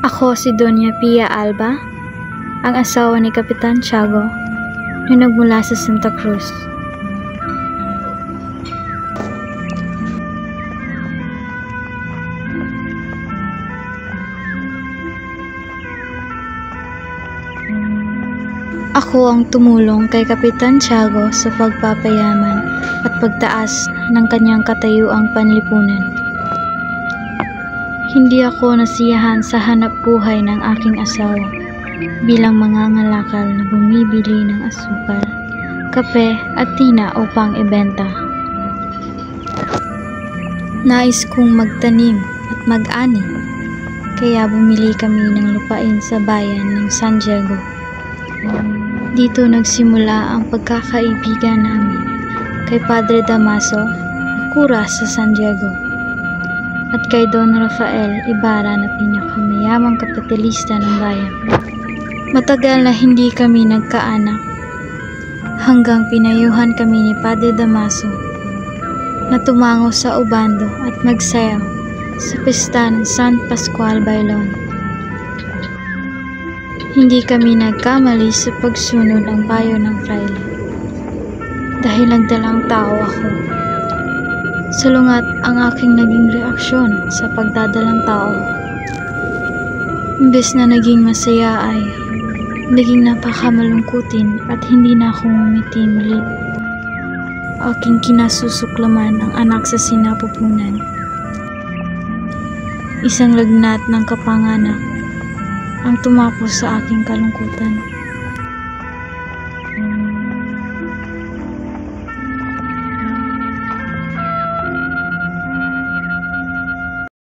Ako si Doña Pia Alba, ang asawa ni Kapitan Tiago na nagmula sa Santa Cruz. Ako ang tumulong kay Kapitan Tiago sa pagpapayaman at pagtaas ng kanyang katayuang panlipunan. Hindi ako nasiyahan sa hanap buhay ng aking asawa bilang mangangalakal na bumibili ng asukal, kape at tina upang ibenta. Nais kong magtanim at mag-ani, kaya bumili kami ng lupain sa bayan ng San Diego. Dito nagsimula ang pagkakaibigan namin kay Padre Damaso, kura sa San Diego, at kay Don Rafael Ibarra na pinakamayamang kapitalista ng bayan. Matagal na hindi kami nagkaanak hanggang pinayuhan kami ni Padre Damaso na tumango sa Obando at magsayaw sa pista ng San Pascual Bailon. Hindi kami nagkamali sa pagsunod ang payo ng fraile dahil nagdalang tao ako. Salungat ang aking naging reaksyon sa pagdadalang tao. Imbes na naging masaya ay naging napakamalungkutin at hindi na ako ngumiti muli. Aking kinasusuklaman ang anak sa sinapupunan. Isang lagnat ng kapanganak ang tumapos sa aking kalungkutan.